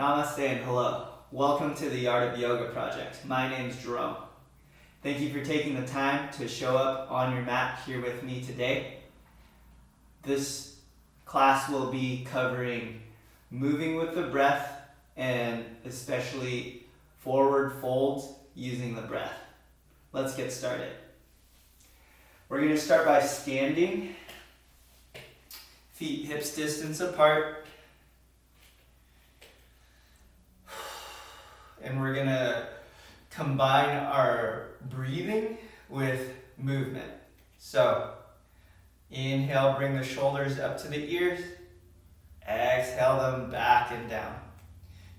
Namaste and hello. Welcome to the Art of Yoga project. My name's Jerome. Thank you for taking the time to show up on your mat here with me today. This class will be covering moving with the breath and especially forward folds using the breath. Let's get started. We're going to start by standing, feet hips distance apart. And we're going to combine our breathing with movement. So, inhale, bring the shoulders up to the ears. Exhale them back and down.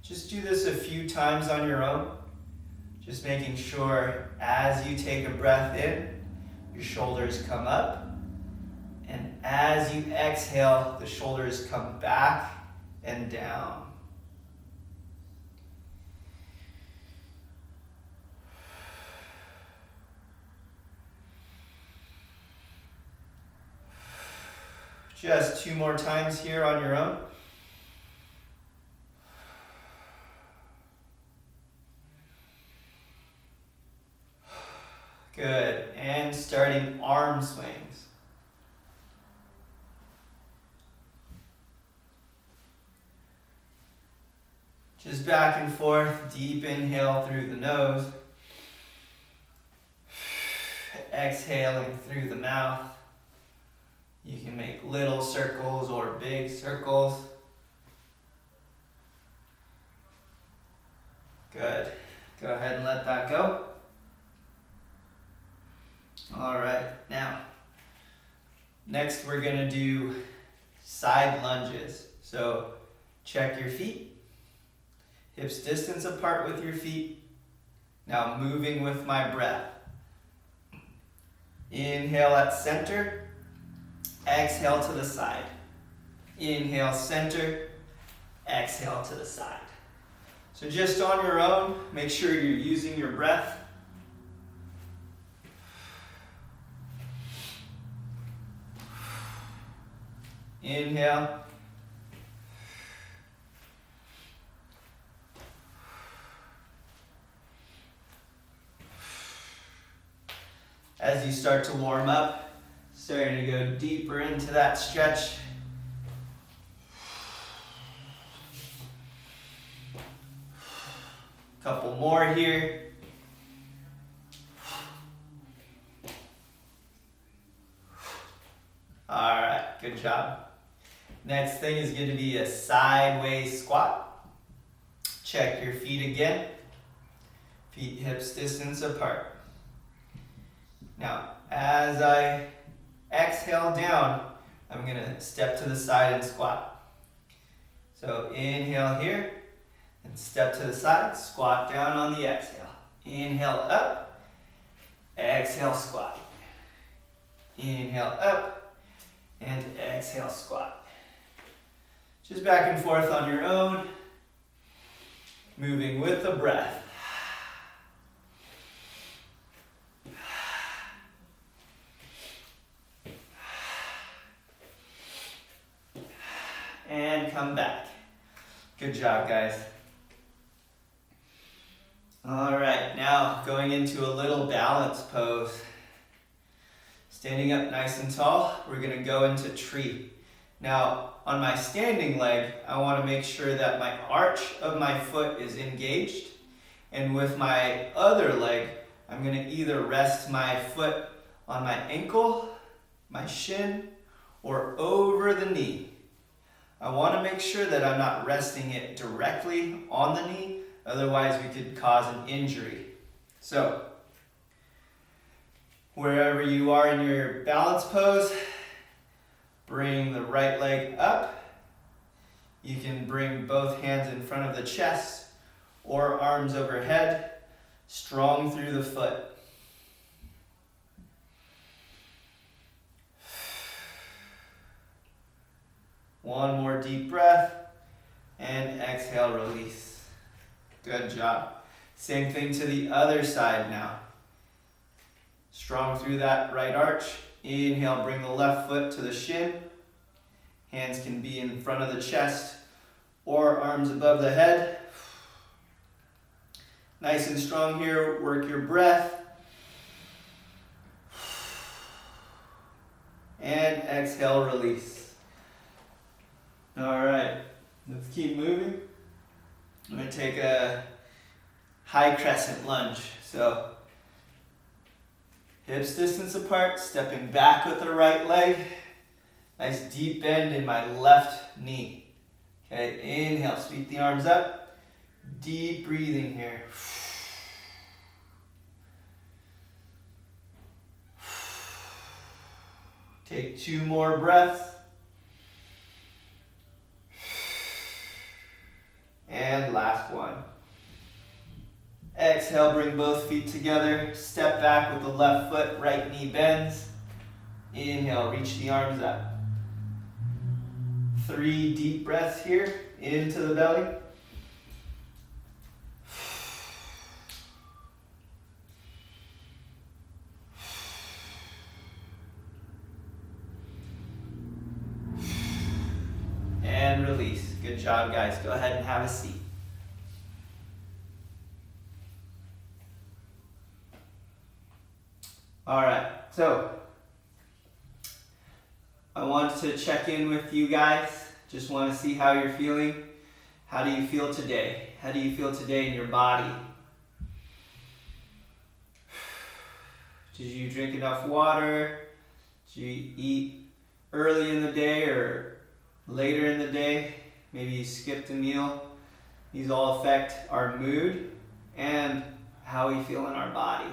Just do this a few times on your own. Just making sure as you take a breath in, your shoulders come up. And as you exhale, the shoulders come back and down. Just two more times here on your own. Good. And starting arm swings. Just back and forth. Deep inhale through the nose. Exhaling through the mouth. You can make little circles or big circles. Good. Go ahead and let that go. All right. Now, next we're going to do side lunges. So check your feet. Hips distance apart with your feet. Now moving with my breath. Inhale at center. Exhale to the side. Inhale, center. Exhale to the side. So just on your own, make sure you're using your breath. Inhale. As you start to warm up, starting to go deeper into that stretch. Couple more here. All right, good job. Next thing is going to be a sideways squat. Check your feet again. Feet hips distance apart. Now, as I exhale down, I'm going to step to the side and squat. So inhale here and step to the side, squat down on the exhale. Inhale up, exhale squat. Inhale up and exhale squat. Just back and forth on your own, moving with the breath. And come back. Good job, guys. All right, now going into a little balance pose. Standing up nice and tall, we're gonna go into tree. Now, on my standing leg, I wanna make sure that my arch of my foot is engaged. And with my other leg, I'm gonna either rest my foot on my ankle, my shin, or over the knee. I want to make sure that I'm not resting it directly on the knee, otherwise we could cause an injury. So, wherever you are in your balance pose, bring the right leg up. You can bring both hands in front of the chest or arms overhead, strong through the foot. One more deep breath, and exhale, release. Good job. Same thing to the other side now. Strong through that right arch. Inhale, bring the left foot to the shin. Hands can be in front of the chest or Arms above the head. Nice and strong here. Work your breath. And exhale, release. All right, let's keep moving. I'm going to take a high crescent lunge. So hips distance apart, stepping back with the right leg. Nice deep bend in my left knee. Okay, inhale, sweep the arms up. Deep breathing here. Take 2 more breaths. And last one. Exhale, bring both feet together. Step back with the left foot, right knee bends. Inhale, reach the arms up. 3 deep breaths here into the belly. And release. Good job, guys. Go ahead and have a seat. All right, so I wanted to check in with you guys. Just want to see how you're feeling. How do you feel today? How do you feel today in your body? Did you drink enough water? Did you eat early in the day or later in the day? Maybe you skipped a meal. These all affect our mood and how we feel in our body.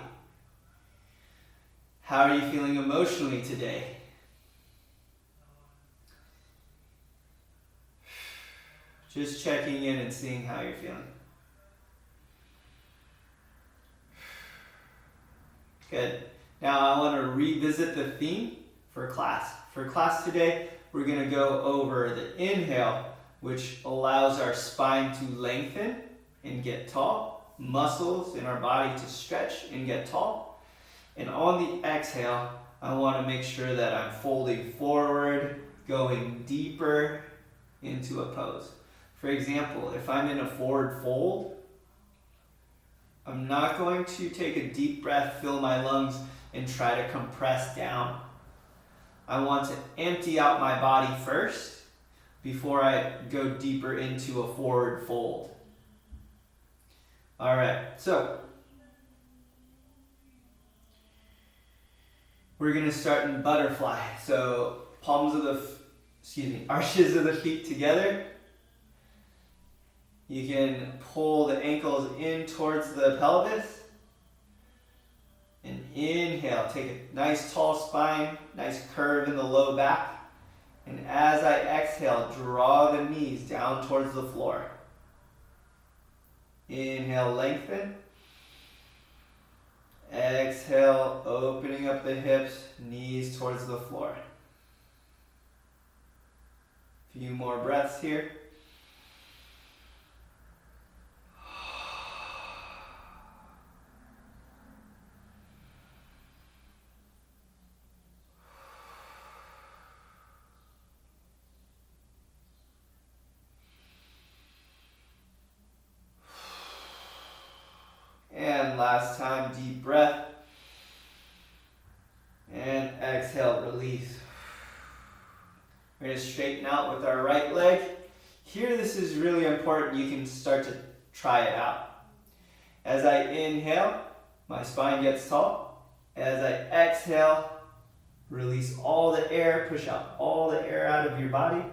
How are you feeling emotionally today? Just checking in and seeing how you're feeling. Good. Now I want to revisit the theme for class. For class today, we're going to go over the inhale, which allows our spine to lengthen and get tall, muscles in our body to stretch and get tall. And on the exhale, I want to make sure that I'm folding forward, going deeper into a pose. For example, if I'm in a forward fold, I'm not going to take a deep breath, fill my lungs, and try to compress down. I want to empty out my body first before I go deeper into a forward fold. All right, so we're going to start in butterfly. So arches of the feet together. You can pull the ankles in towards the pelvis. And inhale, take a nice tall spine, nice curve in the low back. And as I exhale, draw the knees down towards the floor. Inhale, lengthen. Exhale, opening up the hips, knees towards the floor. A few more breaths here. And last time, deep breath. And exhale, release. We're going to straighten out with our right leg. Here, this is really important. You can start to try it out. As I inhale, my spine gets tall. As I exhale, release all the air, push out all the air out of your body,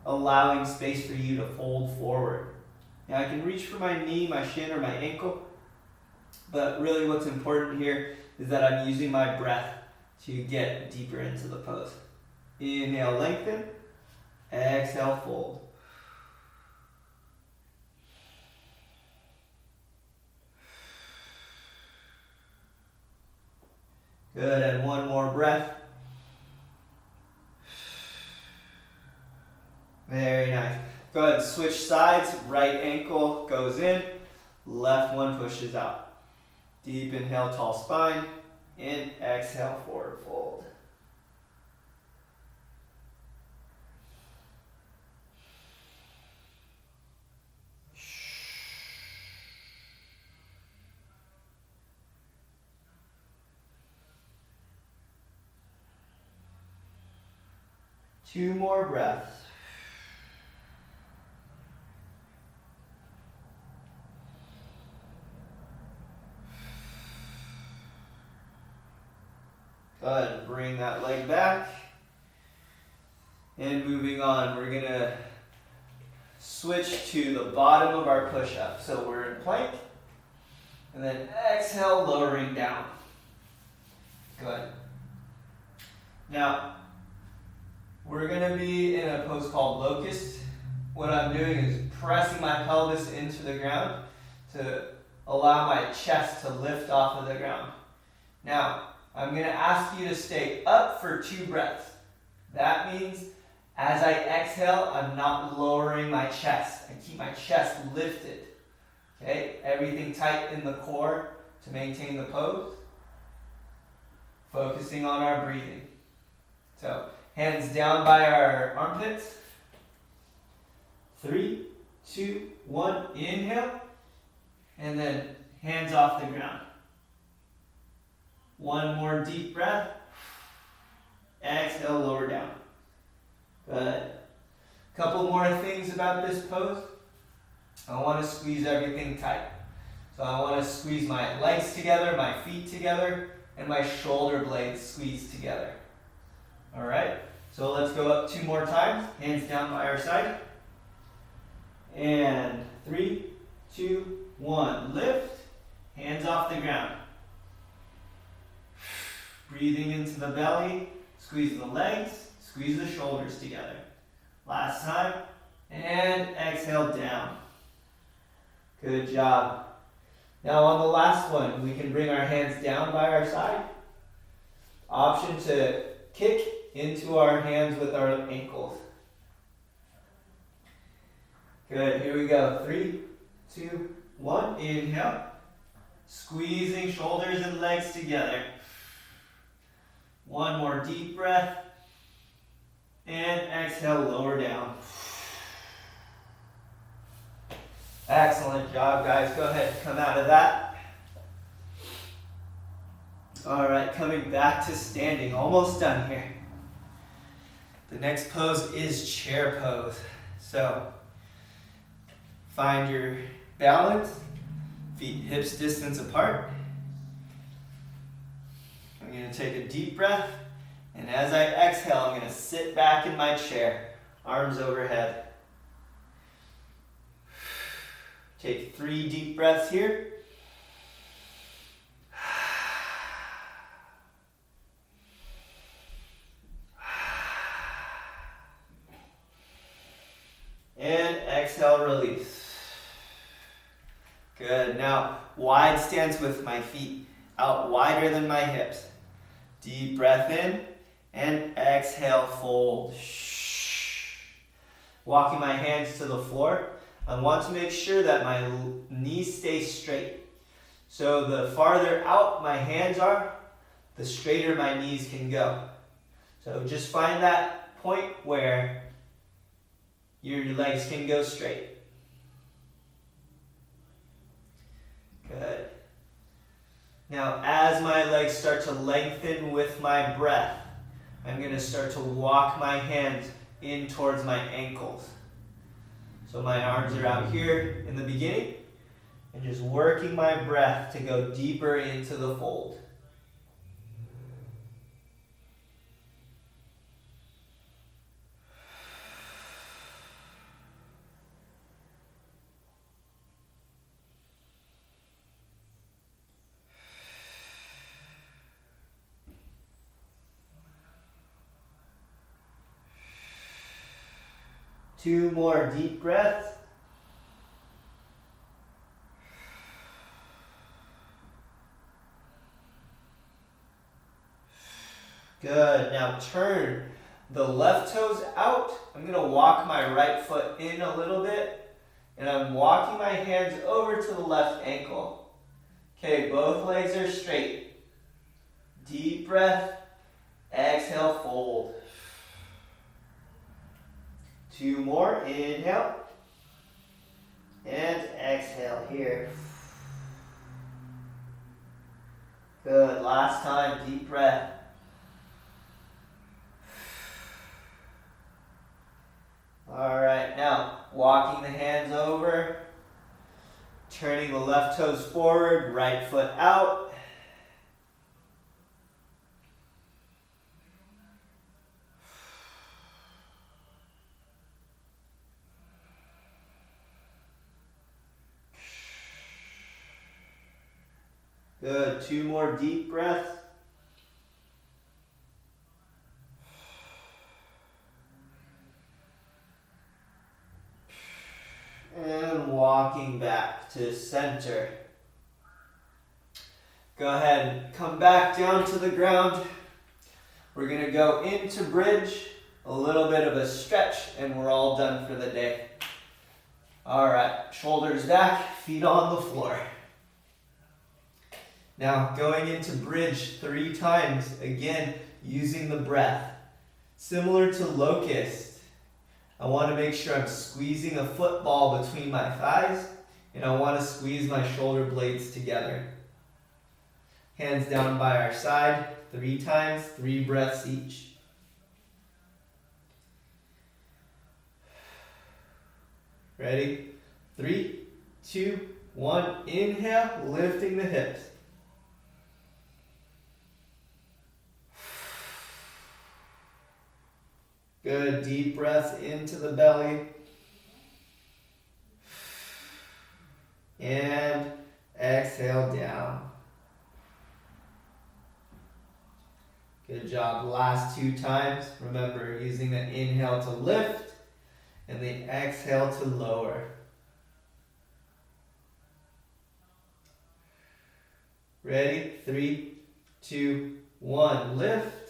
allowing space for you to fold forward. Now I can reach for my knee, my shin, or my ankle. But really what's important here is that I'm using my breath to get deeper into the pose. Inhale, lengthen. Exhale, fold. Good, and one more breath. Very nice. Go ahead and switch sides. Right ankle goes in, left one pushes out. Deep inhale, tall spine. In, exhale, forward fold. 2 more breaths. Go ahead and bring that leg back. And moving on, we're gonna switch to the bottom of our push-up. So we're in plank, and then exhale, lowering down. Good. Now, we're gonna be in a pose called locust. What I'm doing is pressing my pelvis into the ground to allow my chest to lift off of the ground. Now, I'm gonna ask you to stay up for 2 breaths. That means as I exhale, I'm not lowering my chest. I keep my chest lifted. Okay, everything tight in the core to maintain the pose. Focusing on our breathing. So, hands down by our armpits. 3, 2, 1, inhale. And then hands off the ground. 1 more deep breath. Exhale, lower down. Good. Couple more things about this pose. I want to squeeze everything tight. So I want to squeeze my legs together, my feet together, and my shoulder blades squeezed together. All right. So let's go up 2 more times. Hands down by our side. And 3, 2, 1. Lift. Hands off the ground. Breathing into the belly. Squeeze the legs. Squeeze the shoulders together. Last time. And exhale down. Good job. Now on the last one, we can bring our hands down by our side. Option to kick into our hands with our ankles. Good, here we go. 3, 2, 1. Inhale. Squeezing shoulders and legs together. 1 more deep breath. And exhale, lower down. Excellent job, guys. Go ahead and come out of that. All right, coming back to standing. Almost done here. The next pose is chair pose. So, find your balance. Feet hips distance apart. I'm going to take a deep breath. And as I exhale, I'm going to sit back in my chair. Arms overhead. Take 3 deep breaths here. And exhale, release. Good. Now, wide stance with my feet out wider than my hips. Deep breath in and exhale, fold. Walking my hands to the floor. I want to make sure that my knees stay straight. So the farther out my hands are, the straighter my knees can go. So just find that point where your legs can go straight. Good. Now, as my legs start to lengthen with my breath, I'm going to start to walk my hands in towards my ankles. So my arms are out here in the beginning, and just working my breath to go deeper into the fold. Two more deep breaths. Good. Now turn the left toes out. I'm going to walk my right foot in a little bit. And I'm walking my hands over to the left ankle. Okay, both legs are straight. Deep breath. Exhale, fold. 2 more. Inhale. And exhale here. Good. Last time. Deep breath. All right, now walking the hands over, turning the left toes forward, right foot out. Good, 2 more deep breaths. And walking back to center. Go ahead, come back down to the ground. We're gonna go into bridge, a little bit of a stretch, and we're all done for the day. All right, shoulders back, feet on the floor. Now, going into bridge 3 times, again, using the breath. Similar to locust, I want to make sure I'm squeezing a football between my thighs, and I want to squeeze my shoulder blades together. Hands down by our side, 3 times, 3 breaths each. Ready? 3, 2, 1. Inhale, lifting the hips. Good, deep breaths into the belly. And exhale down. Good job. Last 2 times. Remember, using the inhale to lift and the exhale to lower. Ready? 3, 2, 1. Lift.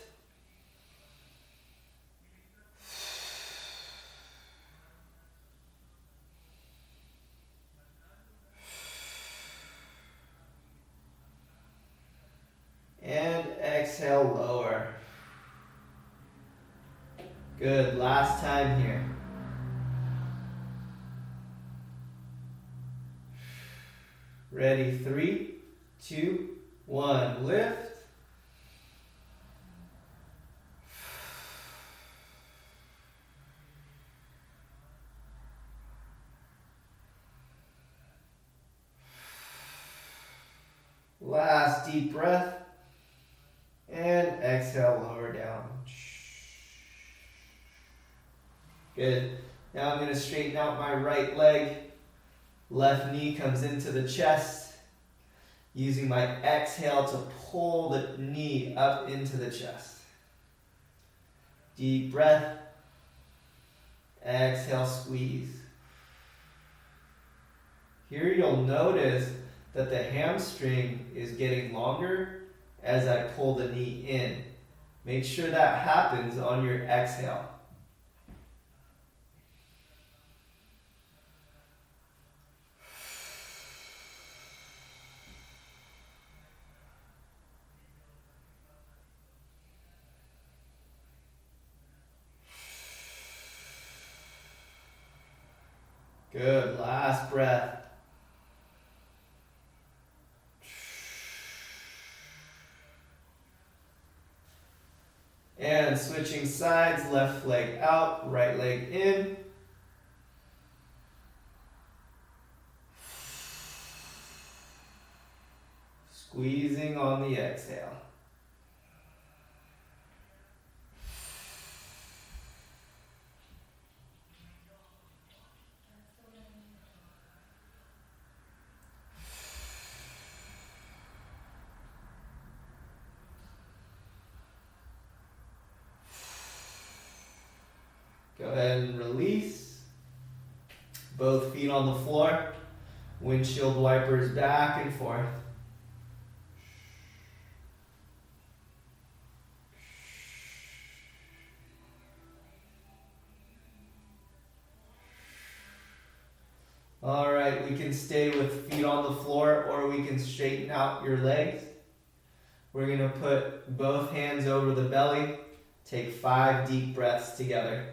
And exhale, lower. Good, last time here. Ready, 3, 2, 1, lift. Last deep breath. And exhale, lower down. Good. Now I'm going to straighten out my right leg. Left knee comes into the chest. Using my exhale to pull the knee up into the chest. Deep breath. Exhale, squeeze. Here you'll notice that the hamstring is getting longer as I pull the knee in. Make sure that happens on your exhale. Good, last breath. And switching sides, left leg out, right leg in. Squeezing on the exhale. Go ahead and release. Both feet on the floor. Windshield wipers back and forth. All right, we can stay with feet on the floor or we can straighten out your legs. We're going to put both hands over the belly. Take 5 deep breaths together.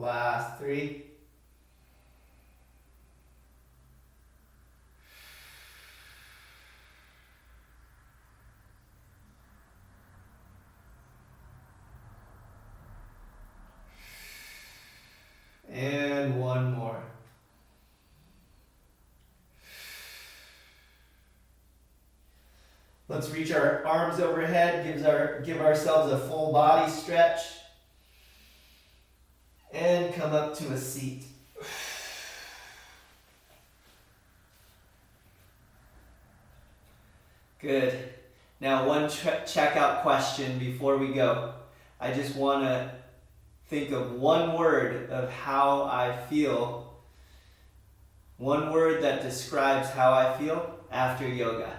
Last 3. And 1 more. Let's reach our arms overhead, give ourselves a full body stretch, and come up to a seat. Good. Now one checkout question before we go. I just want to think of one word of how I feel, one word that describes how I feel after yoga.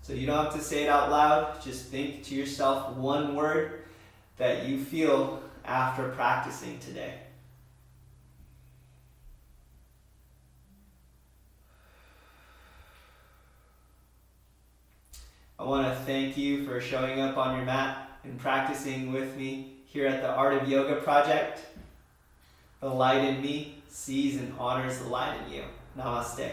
So you don't have to say it out loud, just think to yourself one word that you feel after practicing today. I want to thank you for showing up on your mat and practicing with me here at the Art of Yoga Project. The light in me sees and honors the light in you. Namaste.